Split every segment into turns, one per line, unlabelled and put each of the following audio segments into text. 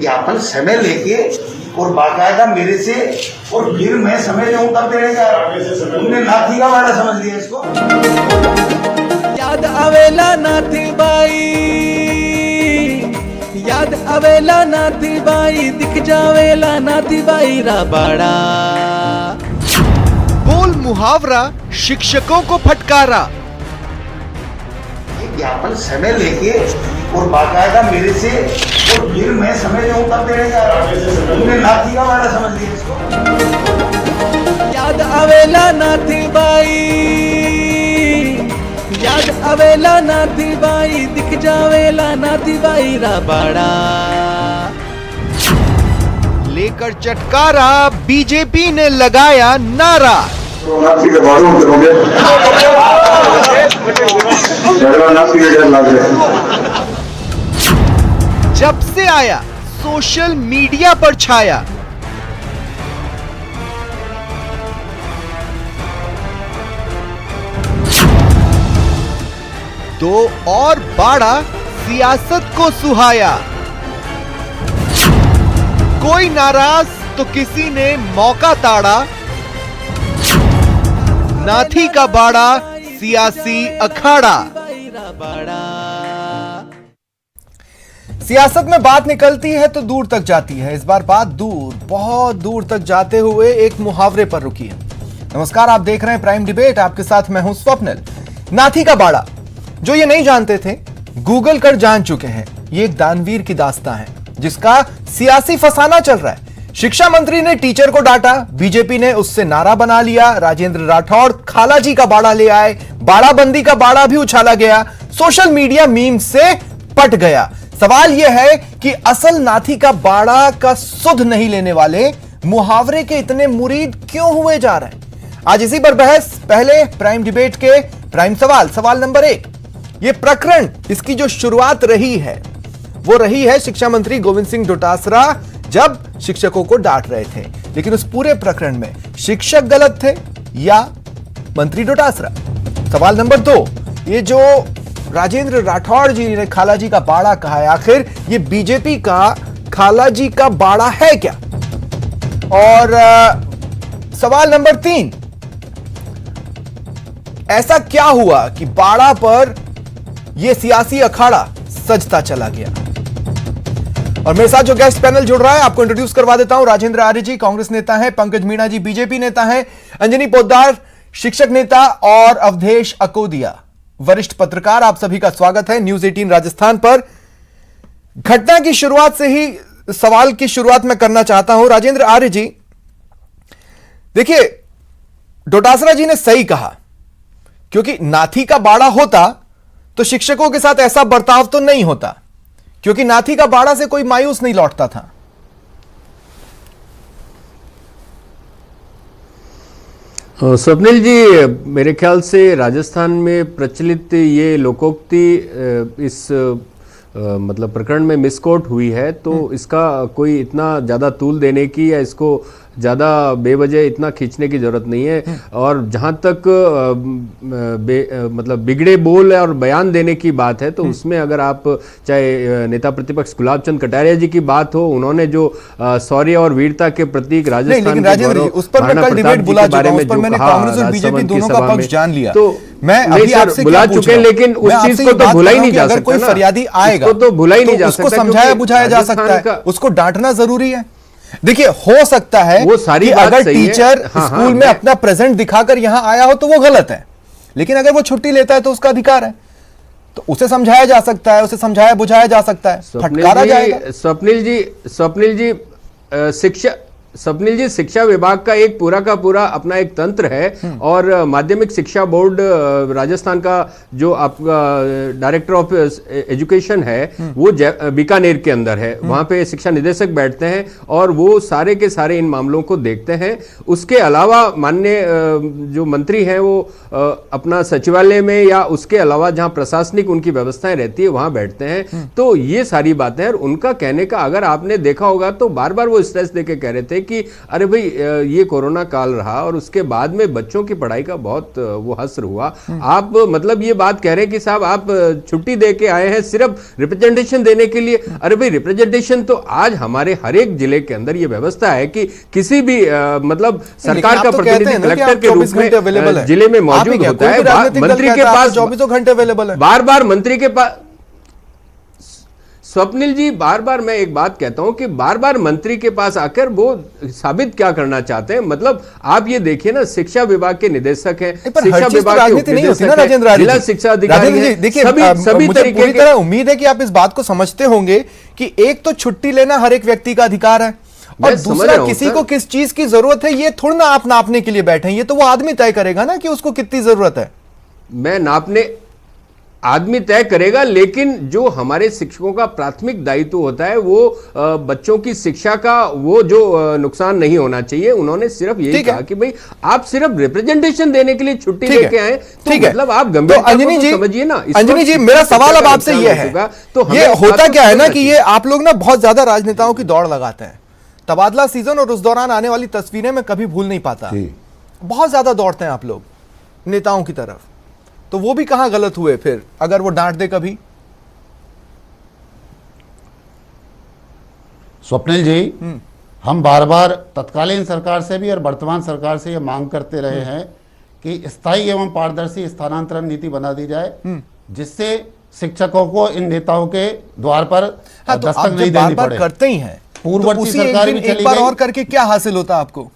ज्ञापन समय लेके और बाकायदा मेरे से, और फिर मैं समय लूँ तब देने जा रहा हूँ। तुमने नाथी का वाड़ा समझ लिया इसको।
याद आवेला नाथी बाई, याद आवेला नाथी बाई, दिख जावेला नाथी बाई रा बाड़ा।
बोल मुहावरा शिक्षकों को फटकारा।
ज्ञापन समय लेके और बाकायदा मेरे से, और फिर मैं समय लूँ तब देने जा रहा हूँ। तुमने नाथी का वाड़ा समझ लिया इसको।
याद आवेला नाथी बाई, याद आवेला नाथी बाई, दिख जावेला नाथी बाई रा बाड़ा।
लेकर चटकारा बीजेपी ने लगाया नारा।
नाथी के बाड़ों में हो गए, नाथी के डर लग गए।
जब से आया सोशल मीडिया पर छाया, तो और बाड़ा सियासत को सुहाया। कोई नाराज तो किसी ने मौका ताड़ा, नाथी का बाड़ा सियासी अखाड़ा। सियासत में बात निकलती है तो दूर तक जाती है। इस बार बात दूर, बहुत दूर तक जाते हुए एक मुहावरे पर रुकी है। नमस्कार, आप देख रहे हैं प्राइम डिबेट। आपके साथ मैं हूं स्वप्निल। नाथी का बाड़ा, जो ये नहीं जानते थे, गूगल कर जान चुके हैं। ये एक दानवीर की दास्तां है जिसका सियासी फसाना चल रहा है। शिक्षा मंत्री ने टीचर को डांटा, बीजेपी ने उससे नारा बना लिया। राजेंद्र राठौड़ खाला जी का बाड़ा ले आए, बाड़ाबंदी का बाड़ा भी उछाला गया। सोशल मीडिया मीम से पट गया। सवाल यह है कि असल नाथी का बाड़ा का सुध नहीं लेने वाले मुहावरे के इतने मुरीद क्यों हुए जा रहे हैं। आज इसी पर बहस। पहले प्राइम डिबेट के प्राइम सवाल नंबर 1। यह प्रकरण, इसकी जो शुरुआत रही है वो रही है शिक्षा मंत्री गोविंद सिंह डोटासरा जब शिक्षकों को डांट रहे थे। लेकिन उस पूरे प्रकरण में शिक्षक गलत थे या मंत्री डोटासरा। सवाल नंबर 2, ये जो राजेंद्र राठौड़ जी ने खाला जी का बाड़ा कहा है, आखिर ये बीजेपी का खाला जी का बाड़ा है क्या। और सवाल नंबर 3, ऐसा क्या हुआ कि बाड़ा पर यह सियासी अखाड़ा सजता चला गया। और मेरे साथ जो गेस्ट पैनल जुड़ रहा है, आपको इंट्रोड्यूस करवा देता हूं। राजेंद्र आर्य जी कांग्रेस नेता हैं, पंकज मीणा जी बीजेपी नेता हैं, अंजनी पोद्दार शिक्षक नेता और अवधेश अकोदिया वरिष्ठ पत्रकार। आप सभी का स्वागत है न्यूज 18 राजस्थान पर। घटना की शुरुआत से ही सवाल की शुरुआत मैं करना चाहता हूं। राजेंद्र आर्य जी, देखिए डोटासरा जी ने सही कहा, क्योंकि नाथी का बाड़ा होता तो शिक्षकों के साथ ऐसा बर्ताव तो नहीं होता, क्योंकि नाथी का बाड़ा से कोई मायूस नहीं लौटता था।
स्वप्निल जी, मेरे ख्याल से राजस्थान में प्रचलित ये लोकोक्ति इस मतलब प्रकरण में मिसकोट हुई है, तो इसका कोई इतना ज़्यादा तूल देने की या इसको ज़्यादा बेवजह इतना खींचने की जरूरत नहीं है। और जहाँ तक मतलब बिगड़े बोल और बयान देने की बात है, तो उसमें अगर आप चाहे नेता प्रतिपक्ष गुलाब चंद कटारिया जी की बात हो, उन्होंने जो शौर्य और वीरता के प्रतीक राजस्थान
उस पर मैं कल डिबेट बुला चुका हूं, उस पर मैंने कांग्रेस और बीजेपी दोनों का पक्ष जान लिया। तो मैं अभी आपसे
बुला चुके हैं, लेकिन उस चीज को तो भुला ही नहीं जा सकता।
कोई फरियादी आएगा
तो भुला ही नहीं जा सकता,
उसको समझाया बुझाया जा सकता है, उसको डांटना जरूरी है। देखिए, हो सकता है
वो सारी बात
अगर
सही
टीचर स्कूल में अपना प्रेजेंट दिखाकर यहां आया हो तो वो गलत है, लेकिन अगर वो छुट्टी लेता है तो उसका अधिकार है, तो उसे समझाया जा सकता है, उसे समझाया बुझाया जा सकता है, फटकारा जाएगा।
स्वप्निल जी शिक्षा विभाग का एक पूरा का पूरा अपना एक तंत्र है। और माध्यमिक शिक्षा बोर्ड राजस्थान का जो आपका डायरेक्टर ऑफ एजुकेशन है वो बीकानेर के अंदर है। वहां पे शिक्षा निदेशक बैठते हैं और वो सारे के सारे इन मामलों को देखते हैं। उसके अलावा माननीय जो मंत्री हैं वो अपना सचिवालय में या उसके अलावा जहां प्रशासनिक उनकी व्यवस्थाएं रहती है वहां बैठते हैं। तो ये सारी बातें हैं। और उनका कहने का अगर आपने देखा होगा तो बार बार वो स्ट्रेस देके कह रहे थे थे कि अरे भाई ये कोरोना काल रहा और उसके बाद में बच्चों की पढ़ाई का बहुत वो हस्र हुआ। आप मतलब ये बात कह रहे हैं कि साहब आप छुट्टी दे के आए हैं सिर्फ रिप्रेजेंटेशन देने के लिए। अरे भाई रिप्रेजेंटेशन तो आज हमारे हर एक जिले के अंदर ये व्यवस्था है कि किसी भी मतलब सरकार का प्रतिनिधि कलेक्टर के रूप में जिले में मौजूद होता है। मंत्री के पास
24 घंटे अवेलेबल है।
बार बार मंत्री के पास स्वप्निल जी बार बार मैं एक बात कहता हूं कि बार बार मंत्री के पास आकर वो साबित क्या करना चाहते हैं। मतलब आप ये देखिए ना, शिक्षा विभाग के निदेशक हैं, शिक्षा विभाग के उपनिदेशक हैं, जिला शिक्षा अधिकारी हैं,
देखिए
सभी तरीके
पूरी तरह उम्मीद है कि आप इस बात को समझते होंगे कि एक तो छुट्टी लेना हर एक व्यक्ति का अधिकार है और दूसरा किसी को किस चीज की जरूरत है ये थोड़ा ना आप नापने के लिए बैठे हैं। ये तो वो आदमी तय करेगा ना कि उसको कितनी जरूरत है।
मैं नापने आदमी तय करेगा, लेकिन जो हमारे शिक्षकों का प्राथमिक दायित्व होता है वो बच्चों की शिक्षा का वो जो नुकसान नहीं होना चाहिए। उन्होंने सिर्फ यही कहा कि भाई आप सिर्फ रिप्रेजेंटेशन देने के लिए छुट्टी लेके आए, तो मतलब आप गंभीरता को तो समझिए ना।
अंजनी जी मेरा सवाल अब आपसे ये है, तो ये होता क्या है ना कि ये आप लोग ना बहुत ज्यादा राजनेताओं की दौड़ लगाते हैं। तबादला सीजन और उस दौरान आने वाली तस्वीरें मैं कभी भूल नहीं पाता। बहुत ज्यादा दौड़ते हैं आप लोग नेताओं की तरफ, तो वो भी कहां गलत हुए फिर अगर वो डांट दे कभी?
स्वप्निल जी, हम बार बार तत्कालीन सरकार से भी और वर्तमान सरकार से ये मांग करते रहे हैं कि स्थायी एवं पारदर्शी स्थानांतरण नीति बना दी जाए, जिससे शिक्षकों को इन नेताओं के द्वार पर दस्तक नहीं देनी पड़े।
करते ही हैं
पूर्ववर्ती सरकार भी
एक बार और करके क्या हासिल होता आपको?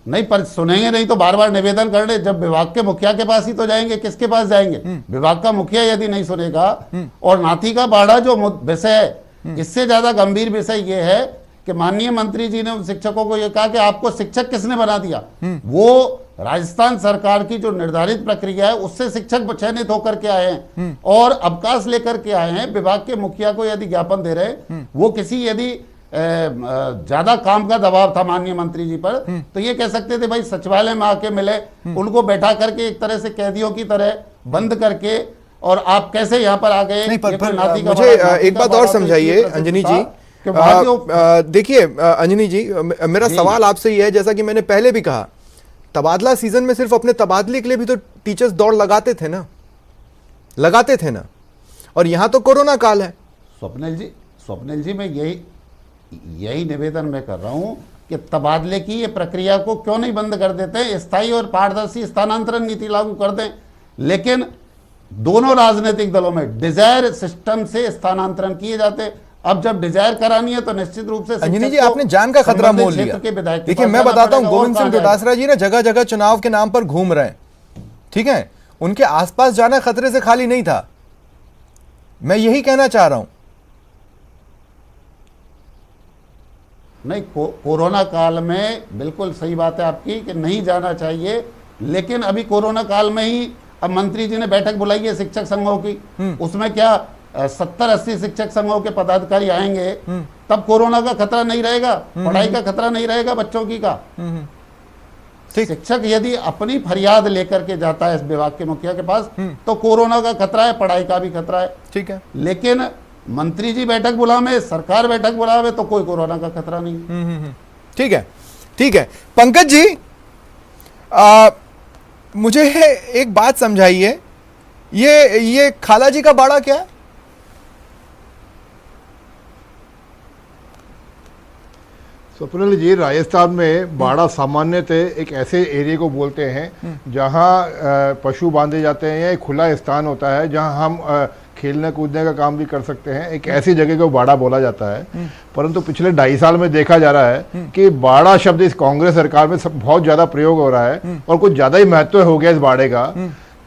नहीं, पर सुनेंगे नहीं तो बार बार निवेदन कर रहे, जब विभाग के मुखिया के पास ही तो जाएंगे, किसके पास जाएंगे? विभाग का मुखिया यदि नहीं सुनेगा। और नाथी का बाड़ा जो विषय है, इससे ज्यादा गंभीर विषय यह है कि माननीय मंत्री जी ने उन शिक्षकों को यह कहा कि आपको शिक्षक किसने बना दिया? वो राजस्थान सरकार की जो निर्धारित प्रक्रिया है उससे शिक्षक चयनित होकर के आए हैं और अवकाश लेकर के आए हैं। विभाग के मुखिया को यदि ज्ञापन दे रहे, वो किसी यदि ज्यादा काम का दबाव था माननीय मंत्री जी पर, तो ये कह सकते थे भाई सचिवालय में आके मिले, उनको बैठा करके एक तरह से कैदियों की तरह बंद करके, और आप कैसे यहाँ पर आ गए?
मुझे एक बात और समझाइए अंजनी जी। देखिए अंजनी जी, मेरा सवाल आपसे ये है, जैसा कि मैंने पहले भी कहा, तबादला सीजन में सिर्फ अपने तबादले के लिए भी तो टीचर्स दौड़ लगाते थे ना, और यहां तो कोरोना काल है।
स्वप्निल जी मैं यही निवेदन मैं कर रहा हूं कि तबादले की ये प्रक्रिया को क्यों नहीं बंद कर देते, स्थायी और पारदर्शी स्थानांतरण नीति लागू कर दें। लेकिन दोनों राजनीतिक दलों में डिजायर सिस्टम से स्थानांतरण किए जाते। अब जब डिजायर करानी है तो निश्चित रूप से
अंजनी जी आपने जान का खतरा मोल लिया। देखिए मैं बताता हूं, गोविंद सिंह डोटासरा जी ना जगह जगह चुनाव के नाम पर घूम रहे हैं, ठीक है? उनके आसपास जाना खतरे से खाली नहीं था। मैं यही कहना चाह रहा हूं।
नहीं, कोरोना काल में बिल्कुल सही बात है आपकी कि नहीं जाना चाहिए, लेकिन अभी कोरोना काल में ही अब मंत्री जी ने बैठक बुलाई है शिक्षक संघों की, उसमें क्या 70-80 शिक्षक संघों के पदाधिकारी आएंगे, तब कोरोना का खतरा नहीं रहेगा, पढ़ाई का खतरा नहीं रहेगा बच्चों की का। शिक्षक यदि अपनी फरियाद लेकर के जाता है इस विभाग के मुखिया के पास, तो कोरोना का खतरा है, पढ़ाई का भी खतरा है, ठीक है। लेकिन मंत्री जी बैठक बुलावे, सरकार बैठक बुलावे, तो कोई कोरोना का खतरा नहीं।
ठीक है। पंकज जी, मुझे एक बात समझाइए, ये खाला जी का बाड़ा क्या है?
स्वप्निल जी, राजस्थान में बाड़ा सामान्यतः एक ऐसे एरिया को बोलते हैं जहां पशु बांधे जाते हैं या एक खुला स्थान होता है जहां हम खेलने कूदने का काम भी कर सकते हैं। एक ऐसी जगह को बाड़ा बोला जाता है। परंतु पिछले 2.5 साल में देखा जा रहा है कि बाड़ा शब्द इस कांग्रेस सरकार में बहुत ज्यादा प्रयोग हो रहा है और कुछ ज्यादा ही महत्व हो गया इस बाड़े का।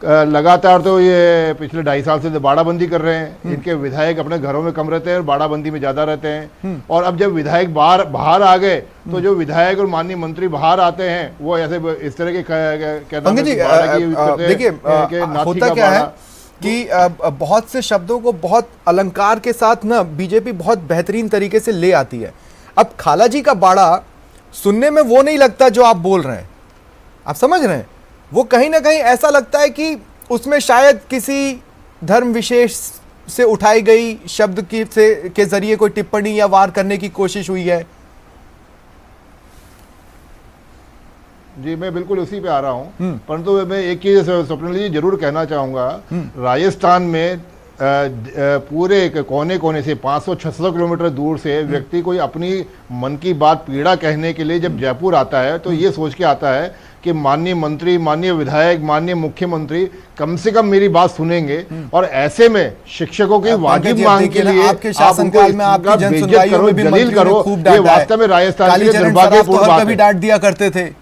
लगातार तो ये पिछले 2.5 साल से बाड़ाबंदी कर रहे हैं। इनके विधायक अपने घरों में कम रहते हैं और बाड़ाबंदी में ज्यादा रहते हैं। और अब जब विधायक बाहर आ गए तो जो विधायक और माननीय मंत्री बाहर आते हैं वो ऐसे इस तरह के
देखिए होता क्या है कि बहुत से शब्दों को बहुत अलंकार के साथ ना बीजेपी बहुत बेहतरीन तरीके से ले आती है। अब खाला जी का बाड़ा सुनने में वो नहीं लगता जो आप बोल रहे हैं, आप समझ रहे हैं? वो कहीं ना कहीं ऐसा लगता है कि उसमें शायद किसी धर्म विशेष से उठाई गई शब्द के जरिए कोई टिप्पणी या वार करने की कोशिश हुई है?
जी, मैं बिल्कुल उसी पे आ रहा हूं, परंतु मैं एक चीज स्वप्निल जी जरूर कहना चाहूंगा। राजस्थान में पूरे कोने कोने से 500-600 किलोमीटर दूर से व्यक्ति कोई अपनी मन की बात, पीड़ा कहने के लिए जब जयपुर आता है तो ये सोच के आता है कि माननीय मंत्री, माननीय विधायक, माननीय मुख्यमंत्री कम से कम मेरी बात सुनेंगे। और ऐसे में शिक्षकों की वाजिब मांग के लिए
आपके शासनकाल में आपकी जन सुनवाइयों में भी
जलील करो, ये वास्तव में राजस्थान के लिए दुर्भाग्यपूर्ण बात है।
डांट दिया करते थे।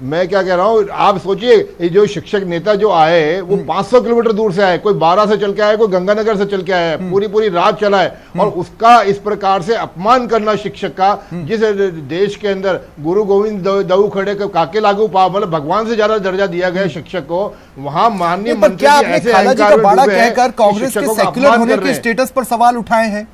मैं क्या कह रहा हूं, आप सोचिए, ये जो शिक्षक नेता जो आए वो 500 किलोमीटर दूर से आए, कोई 12 से चल के आया, कोई गंगानगर से चल के आया है, पूरी पूरी रात चला है, और उसका इस प्रकार से अपमान करना शिक्षक का, जिस देश के अंदर गुरु गोविंद दऊ खड़े काके लागू पाव, मतलब भगवान से ज्यादा दर्जा दिया गया शिक्षक को, वहां माननीय मंत्री ऐसे
खालाजी का बाड़ा कहकर कांग्रेस के सेक्युलर होने के स्टेटस पर सवाल उठाए हैं।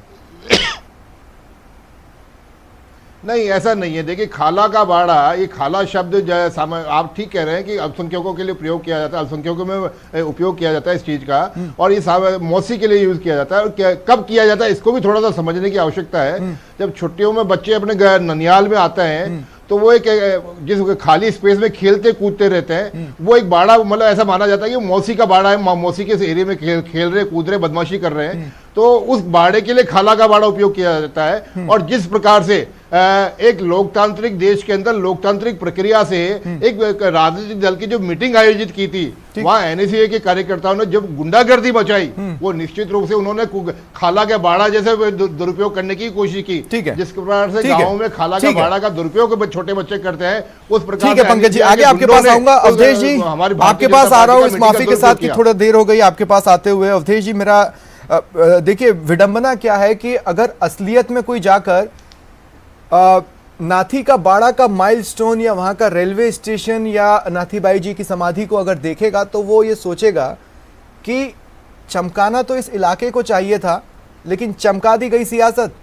नहीं, ऐसा नहीं है। देखिए, खाला का बाड़ा, ये खाला शब्द आप ठीक कह रहे हैं कि अल्पसंख्यकों के लिए प्रयोग किया जाता है, अल्पसंख्यकों में उपयोग किया जाता है इस चीज का, और ये मौसी के लिए यूज किया जाता है। और कब किया जाता है इसको भी थोड़ा सा समझने की आवश्यकता है। जब छुट्टियों में बच्चे अपने ननियाल में आते हैं तो वो एक जिस खाली स्पेस में खेलते कूदते रहते हैं, वो एक बाड़ा, मतलब ऐसा माना जाता है कि मौसी का बाड़ा है, मौसी के इस एरिया में खेल रहे, कूद रहे, बदमाशी कर रहे हैं, तो उस बाड़े के लिए खाला का बाड़ा उपयोग किया जाता है। और जिस प्रकार से एक लोकतांत्रिक देश के अंदर लोकतांत्रिक प्रक्रिया से एक राजनीतिक दल की जो मीटिंग आयोजित की थी, वहां एनएसयूआई के कार्यकर्ताओं ने जब गुंडागर्दी मचाई, वो निश्चित रूप से उन्होंने खाला के बाड़ा जैसे दुरुपयोग करने की कोशिश की। जिस प्रकार से गाँव में खाला का बाड़ा का दुरुपयोग छोटे बच्चे करते हैं, उस प्रकार से।
पंकज जी, आगे आपके पास आऊंगा। अवधेश जी, आपके पास आ रहा हूँ इस माफी के साथ कि थोड़ा देर हो गई आपके पास आते हुए। अवधेश जी, मेरा देखिए, विडंबना क्या है कि अगर असलियत में कोई जाकर नाथी का बाड़ा का माइलस्टोन या वहां का रेलवे स्टेशन या नाथीबाई जी की समाधि को अगर देखेगा तो वो ये सोचेगा कि चमकाना तो इस इलाके को चाहिए था, लेकिन चमका दी गई सियासत।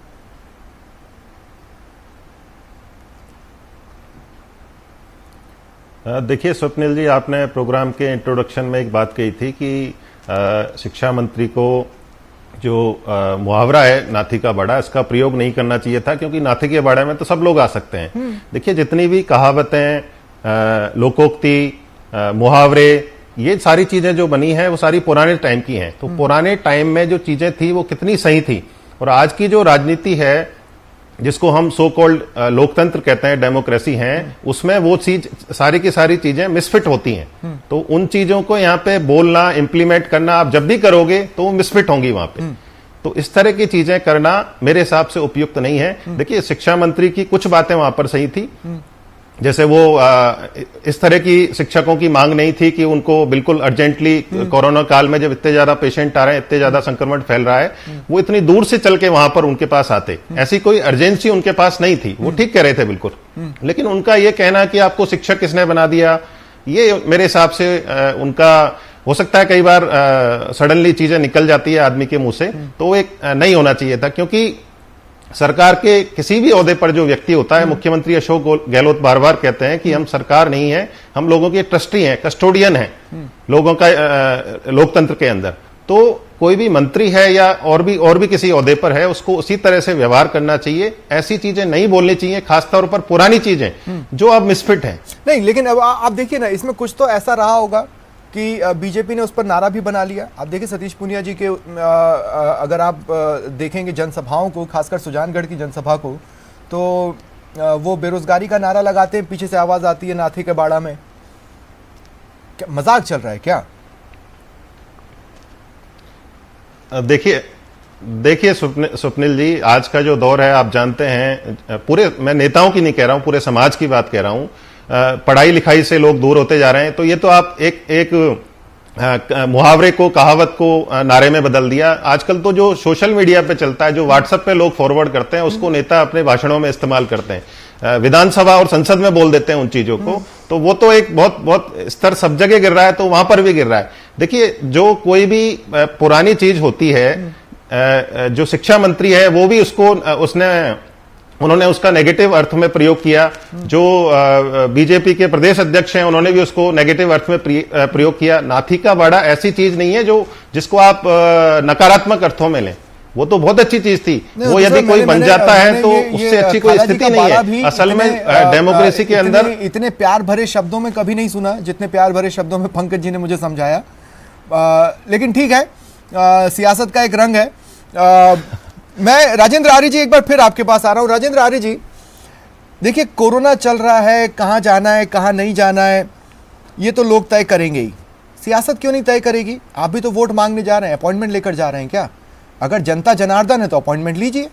देखिए स्वप्निल जी, आपने प्रोग्राम के इंट्रोडक्शन में एक बात कही थी कि शिक्षा मंत्री को जो मुहावरा है नाथी का बाड़ा, इसका प्रयोग नहीं करना चाहिए था, क्योंकि नाथी के बाड़े में तो सब लोग आ सकते हैं। देखिए, जितनी भी कहावतें, लोकोक्ति, मुहावरे, ये सारी चीजें जो बनी हैं वो सारी पुराने टाइम की हैं। तो पुराने टाइम में जो चीजें थी वो कितनी सही थी, और आज की जो राजनीति है जिसको हम सो कॉल्ड लोकतंत्र कहते हैं, डेमोक्रेसी हैं, उसमें वो चीज, सारी की सारी चीजें मिसफिट होती हैं। तो उन चीजों को यहाँ पे बोलना, इंप्लीमेंट करना आप जब भी करोगे तो वो मिसफिट होंगी वहां पे। तो इस तरह की चीजें करना मेरे हिसाब से उपयुक्त नहीं है। देखिए, शिक्षा मंत्री की कुछ बातें वहां पर सही थी, जैसे वो इस तरह की शिक्षकों की मांग नहीं थी कि उनको बिल्कुल अर्जेंटली कोरोना काल में जब इतने ज्यादा पेशेंट आ रहे हैं, इतने ज्यादा संक्रमण फैल रहा है, वो इतनी दूर से चल के वहां पर उनके पास आते, ऐसी कोई अर्जेंसी उनके पास नहीं थी। वो ठीक कह रहे थे बिल्कुल, लेकिन उनका ये कहना कि आपको शिक्षक किसने बना दिया, ये मेरे हिसाब से उनका हो सकता है कई बार सडनली चीजें निकल जाती है आदमी के मुंह से, तो एक नहीं होना चाहिए था। क्योंकि सरकार के किसी भी ओहदे पर जो व्यक्ति होता है, मुख्यमंत्री अशोक गहलोत बार बार कहते हैं कि हम सरकार नहीं है, हम लोगों के ट्रस्टी हैं, कस्टोडियन हैं लोगों का लोकतंत्र के अंदर। तो कोई भी मंत्री है या और भी किसी ओहदे पर है, उसको उसी तरह से व्यवहार करना चाहिए। ऐसी चीजें नहीं बोलनी चाहिए, खासतौर पर पुरानी चीजें जो अब मिसफिट हैं।
नहीं, लेकिन अब आप देखिए ना, इसमें कुछ तो ऐसा रहा होगा कि बीजेपी ने उस पर नारा भी बना लिया। आप देखिए सतीश पूनिया जी के अगर आप देखेंगे जनसभाओं को, खासकर सुजानगढ़ की जनसभा को, तो वो बेरोजगारी का नारा लगाते हैं, पीछे से आवाज आती है नाथी के बाड़ा में। क्या मजाक चल रहा है क्या?
देखिए स्वप्निल जी, आज का जो दौर है आप जानते हैं, पूरे, मैं नेताओं की नहीं कह रहा हूं, पूरे समाज की बात कह रहा हूं। पढ़ाई लिखाई से लोग दूर होते जा रहे हैं। तो ये तो आप एक मुहावरे को, कहावत को नारे में बदल दिया। आजकल तो जो सोशल मीडिया पे चलता है, जो व्हाट्सएप पे लोग फॉरवर्ड करते हैं, उसको नेता अपने भाषणों में इस्तेमाल करते हैं, विधानसभा और संसद में बोल देते हैं उन चीजों को। तो वो तो एक बहुत स्तर सब जगह गिर रहा है, तो वहां पर भी गिर रहा है। देखिए, जो कोई भी पुरानी चीज होती है, जो शिक्षा मंत्री है वो भी उसने उन्होंने उसका नेगेटिव अर्थ में प्रयोग किया। जो बीजेपी के प्रदेश अध्यक्ष हैं उन्होंने भी उसको नेगेटिव अर्थ में प्रयोग किया। नाथी का बाड़ा ऐसी चीज नहीं है जिसको आप नकारात्मक अर्थों में लें, वो तो बहुत अच्छी चीज थी। वो यदि कोई बन जाता है तो उससे अच्छी कोई स्थिति नहीं है। असल में डेमोक्रेसी के अंदर
इतने प्यार भरे शब्दों में कभी नहीं सुना जितने प्यार भरे शब्दों में पंकज जी ने मुझे समझाया। लेकिन ठीक है, सियासत का एक रंग है। मैं राजेंद्र आर्य जी एक बार फिर आपके पास आ रहा हूं। राजेंद्र आर्य जी, देखिए कोरोना चल रहा है, कहां जाना है कहां नहीं जाना है ये तो लोग तय करेंगे ही, सियासत क्यों नहीं तय करेगी? आप भी तो वोट मांगने जा रहे हैं, अपॉइंटमेंट लेकर जा रहे हैं क्या? अगर जनता जनार्दन है तो अपॉइंटमेंट लीजिए।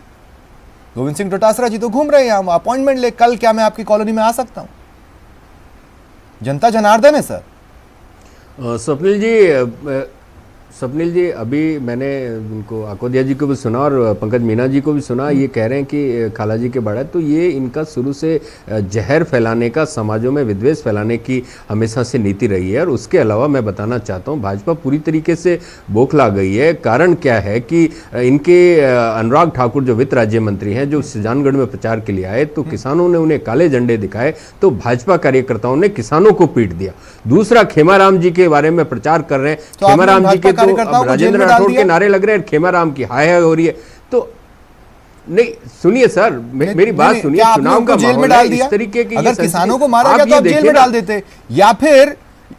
गोविंद सिंह डोटासरा जी तो घूम रहे हैं, हम अपॉइंटमेंट ले, कल क्या मैं आपकी कॉलोनी में आ सकता हूं? जनता जनार्दन है सर।
स्वप्निल जी अभी मैंने उनको आकोदिया जी को भी सुना और पंकज मीना जी को भी सुना, ये कह रहे हैं कि खाला जी के बाड़ा, तो ये इनका शुरू से जहर फैलाने का, समाजों में विद्वेष फैलाने की हमेशा से नीति रही है। और उसके अलावा मैं बताना चाहता हूँ भाजपा पूरी तरीके से बौखला गई है। कारण क्या है कि इनके अनुराग ठाकुर जो वित्त राज्य मंत्री हैं, जो सुजानगढ़ में प्रचार के लिए आए तो किसानों ने उन्हें काले झंडे दिखाए तो भाजपा कार्यकर्ताओं ने किसानों को पीट दिया। दूसरा, खेमाराम जी के बारे में प्रचार कर रहे हैं,
तो
खेमाराम जी के
कार्यकर्ताओं को
राजेंद्र राठौड़ के नारे लग रहे हैं, खेमाराम की हाय हाय हो रही है। तो नहीं, सुनिए सर, मेरी बात सुनिए। चुनाव का
जेल में डाल दिया,
इस तरीके की,
अगर किसानों को मारा गया तो आप जेल में डाल देते। या फिर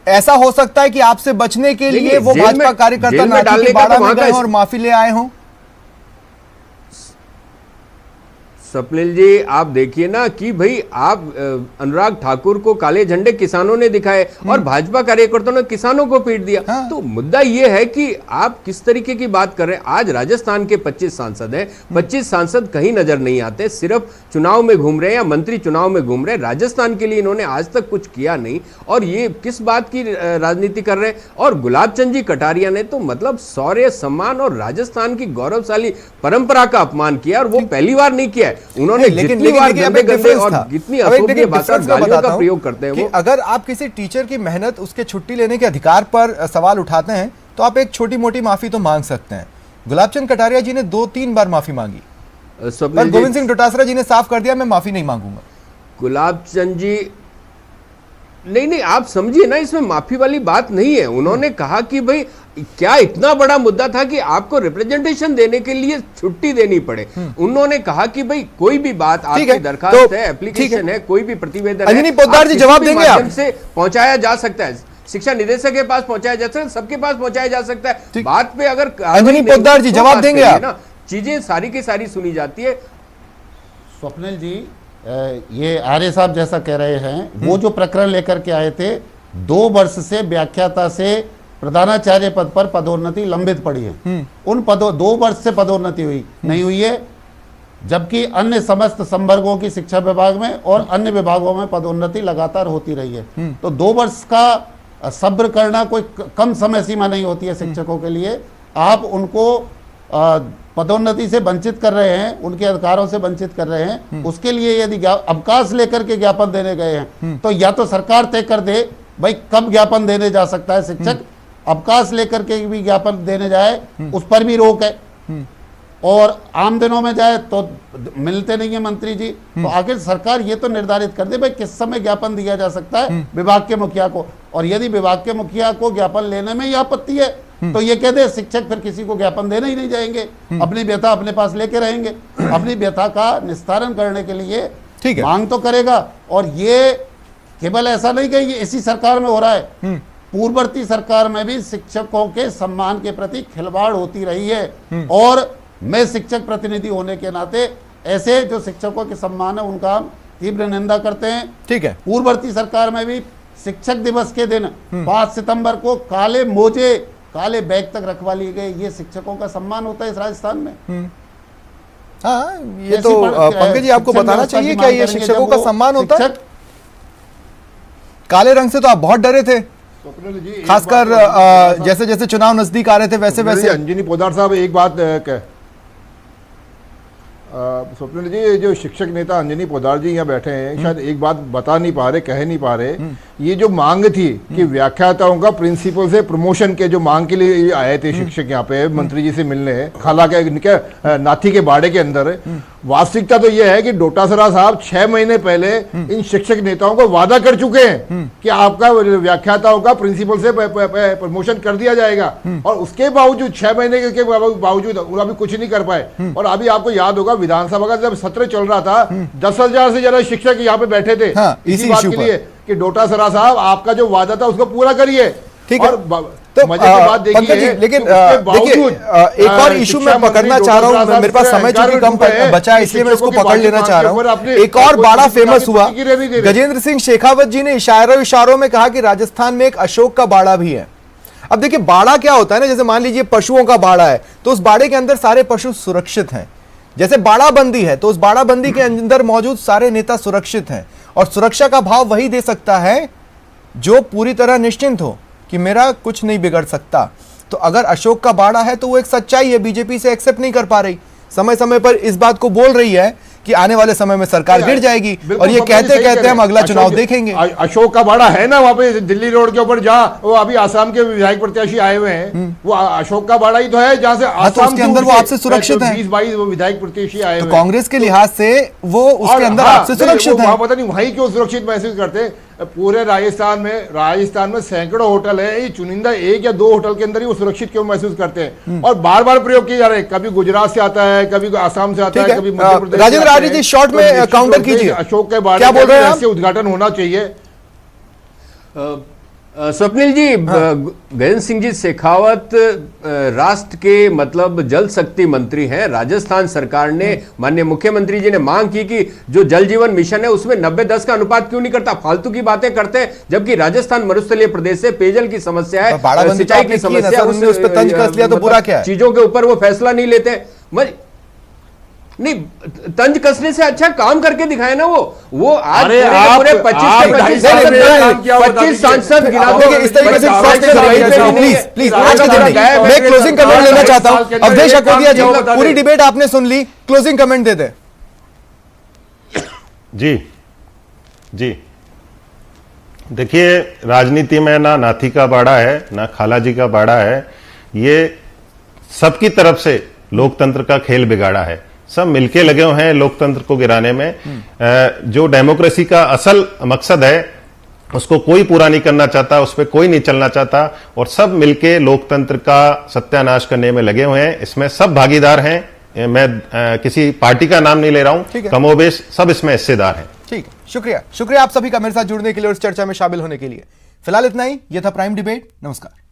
ऐसा हो सकता है कि आपसे बचने के लिए वो भाजपा कार्यकर्ता नाथी के बाड़ा में गए और माफी ले आए हों।
स्वप्निल जी आप देखिए ना कि भाई आप अनुराग ठाकुर को काले झंडे किसानों ने दिखाए और भाजपा कार्यकर्ताओं ने किसानों को पीट दिया।
हाँ।
तो मुद्दा ये है कि आप किस तरीके की बात कर रहे हैं। आज राजस्थान के 25 सांसद हैं, 25 सांसद कहीं नजर नहीं आते, सिर्फ चुनाव में घूम रहे हैं या मंत्री चुनाव में घूम रहे हैं। राजस्थान के लिए इन्होंने आज तक कुछ किया नहीं और ये किस बात की राजनीति कर रहे हैं। और गुलाब चंद जी कटारिया ने तो मतलब शौर्य, सम्मान और राजस्थान की गौरवशाली परंपरा का अपमान किया और वो पहली बार नहीं किया है। उन्होंने जितनी बार गंदे और जितनी असभ्य भाषा गालियों का प्रयोग करते हैं वो।
अगर आप किसी टीचर की मेहनत, उसके छुट्टी लेने के अधिकार पर सवाल उठाते हैं तो आप एक छोटी मोटी माफी तो मांग सकते हैं। गुलाब चंद कटारिया जी ने 2-3 बार माफी मांगी, पर गोविंद सिंह डोटासरा जी ने साफ कर दिया मैं माफी नहीं मांगूंगा।
गुलाब चंद जी नहीं, आप समझिए ना, इसमें माफी वाली बात नहीं है। उन्होंने कहा कि भाई क्या इतना बड़ा मुद्दा था कि आपको रिप्रेजेंटेशन देने के लिए छुट्टी देनी पड़े। उन्होंने कहा कि भाई कोई भी बात, आपकी दरखास्त है, एप्लीकेशन है, कोई भी प्रतिवेदन
अंजनी पोद्दार जी जवाब देंगे आप?
से पहुंचाया जा सकता है, शिक्षा निदेशक के पास पहुंचाया जा सकता है, सबके पास पहुंचाया जा सकता है। बात पे अगर
अंजनी पोद्दार जी जवाब देंगे आप?
चीजें सारी की सारी सुनी जाती है।
स्वप्निल जी, ये आर्य साहब जैसा कह रहे हैं, वो जो प्रकरण लेकर के आए थे, 2 वर्ष से व्याख्याता से प्रधानाचार्य पद पर पदोन्नति लंबित पड़ी है। उन 2 वर्ष से पदोन्नति नहीं हुई है, जबकि अन्य समस्त संवर्गों की शिक्षा विभाग में और अन्य विभागों में पदोन्नति लगातार होती रही है। तो 2 वर्ष का सब्र करना कोई कम समय सीमा नहीं होती है शिक्षकों के लिए। आप उनको पदोन्नति से वंचित कर रहे हैं, उनके अधिकारों से वंचित कर रहे हैं। उसके लिए यदि अवकाश लेकर के ज्ञापन देने गए हैं तो या तो सरकार तय कर दे भाई कब ज्ञापन देने जा सकता है शिक्षक, अवकाश लेकर के भी ज्ञापन देने जाए उस पर भी रोक है, और आम दिनों में जाए तो मिलते नहीं है मंत्री जी। तो आखिर सरकार ये तो निर्धारित कर दे भाई किस समय ज्ञापन दिया जा सकता है विभाग के मुखिया को। और यदि विभाग के मुखिया को ज्ञापन लेने में ही आपत्ति है तो ये कह दे शिक्षक फिर किसी को ज्ञापन देने ही नहीं जाएंगे, अपनी व्यथा अपने पास लेके रहेंगे। अपनी व्यथा का निस्तारण करने के लिए
ठीक है,
मांग तो करेगा। और ये केवल ऐसा नहीं कि ये इसी सरकार में हो रहा है, पूर्ववर्ती सरकार में भी शिक्षकों के सम्मान के प्रति खिलवाड़ होती रही है। और मैं शिक्षक प्रतिनिधि होने के नाते ऐसे जो शिक्षकों के सम्मान है उनका हम तीव्र निंदा करते हैं।
ठीक है,
पूर्ववर्ती सरकार में भी शिक्षक दिवस के दिन 5 सितंबर को काले मोजे, काले बैग तक रखवा लिए गए। ये शिक्षकों का सम्मान होता है इस राजस्थान में।
हाँ, ये तो पंकज जी आपको बताना चाहिए क्या ये शिक्षकों का सम्मान होता है? काले रंग से तो आप बहुत डरे थे, खासकर जैसे जैसे चुनाव नजदीक आ रहे थे वैसे वैसे।
अंजनी पोद्दार साहब एक बात स्वप्निल जी, ये जो शिक्षक नेता अंजनी पोद्दार जी यहाँ बैठे हैं, शायद एक बात बता नहीं पा रहे, कह नहीं पा रहे। ये जो मांग थी कि व्याख्याताओं का प्रिंसिपल से प्रमोशन के जो मांग के लिए आए थे शिक्षक यहाँ पे मंत्री जी से मिलने, खाला के नाथी के बाड़े के अंदर, वास्तविकता तो यह है कि डोटासरा साहब 6 महीने पहले इन शिक्षक नेताओं को वादा कर चुके हैं कि आपका व्याख्याताओं का प्रिंसिपल से प्रमोशन कर दिया जाएगा, और उसके बावजूद 6 महीने के बावजूद अभी कुछ नहीं कर पाए। और अभी आपको याद होगा विधानसभा का जब सत्र चल रहा था 10,000 से ज्यादा शिक्षक यहाँ पे बैठे थे इसी बात के लिए कि डोटासरा साहब आपका जो वादा था उसको पूरा करिए।
ठीक है,
तो मजे की बात देखिए,
लेकिन देखिए एक और इशू मैं पकड़ना चाह रहा हूं, मेरे पास समय चूंकि कम बचा है इसलिए मैं इसको पकड़ लेना चाह रहा हूं। एक और बड़ा फेमस हुआ, गजेंद्र सिंह शेखावत जी ने इशारों में कहा कि राजस्थान में एक अशोक का बाड़ा भी है। अब देखिए बाड़ा क्या होता है ना, जैसे मान लीजिए पशुओं का बाड़ा है तो उस बाड़े के अंदर सारे पशु सुरक्षित हैं। जैसे बाड़ाबंदी है तो उस बाड़ाबंदी के अंदर मौजूद सारे नेता सुरक्षित हैं, और सुरक्षा का भाव वही दे सकता है जो पूरी तरह निश्चिंत हो कि मेरा कुछ नहीं बिगड़ सकता। तो अगर अशोक का बाड़ा है तो वो एक सच्चाई है, बीजेपी से एक्सेप्ट नहीं कर पा रही, समय समय पर इस बात को बोल रही है कि आने वाले समय में सरकार गिर जाएगी, और ये कहते कहते हम अगला चुनाव देखेंगे।
अशोक का बाड़ा है ना वहां पे दिल्ली रोड के ऊपर, जहां वो अभी आसाम के विधायक प्रत्याशी आए हुए हैं, वो अशोक का बाड़ा ही तो है जहां से आसाम
के अंदर वो आपसे सुरक्षित है।
20-22 विधायक प्रत्याशी आए हुए,
तो कांग्रेस के लिहाज से वो उसके अंदर आपसे सुरक्षित है।
पता नहीं वहीं क्यों सुरक्षित महसूस करते। पूरे राजस्थान में सैकड़ों होटल है, ये चुनिंदा 1 या 2 होटल के अंदर ही वो सुरक्षित क्यों महसूस करते हैं, और बार बार प्रयोग किए जा रहे हैं। कभी गुजरात से आता है, कभी आसाम से आता है, कभी मध्य प्रदेश।
राजेंद्र आर्य जी शॉर्ट में काउंटर कीजिए,
अशोक के बारे
क्या बोल रहे हैं आप?
उद्घाटन होना चाहिए।
स्वप्निल जी, गजेंद्र सिंह जी शेखावत राष्ट्र के मतलब जल शक्ति मंत्री हैं। राजस्थान सरकार ने, माननीय मुख्यमंत्री जी ने मांग की कि जो जल जीवन मिशन है उसमें 90-10 का अनुपात क्यों नहीं करता, फालतू की बातें करते हैं, जबकि राजस्थान मरुस्थलीय प्रदेश से पेयजल की समस्या है, सिंचाई की समस्या है,
उस पर तंज कस लिया तो बुरा क्या है?
चीजों के ऊपर वो फैसला नहीं लेते। नहीं, तंज कसने से अच्छा काम करके दिखाए ना वो आज पूरे 25 सांसद गिना दो।
इस तरीके से प्लीज आज के दिन नहीं, मैं क्लोजिंग कमेंट लेना चाहता हूं। अवधेश अकोदिया जी, पूरी डिबेट आपने सुन ली, क्लोजिंग कमेंट दे दे।
जी देखिए, राजनीति में ना नाथी का बाड़ा है ना खालाजी का बाड़ा है, ये सबकी तरफ से लोकतंत्र का खेल बिगाड़ा है। सब मिलके लगे हुए हैं लोकतंत्र को गिराने में। जो डेमोक्रेसी का असल मकसद है उसको कोई पूरा नहीं करना चाहता, उस पर कोई नहीं चलना चाहता, और सब मिलके लोकतंत्र का सत्यानाश करने में लगे हुए हैं। इसमें सब भागीदार हैं, मैं किसी पार्टी का नाम नहीं ले रहा हूं, कमोबेश सब इसमें हिस्सेदार हैं।
ठीक है, शुक्रिया आप सभी का मेरे साथ जुड़ने के लिए और इस चर्चा में शामिल होने के लिए। फिलहाल इतना ही, यह था प्राइम डिबेट। नमस्कार।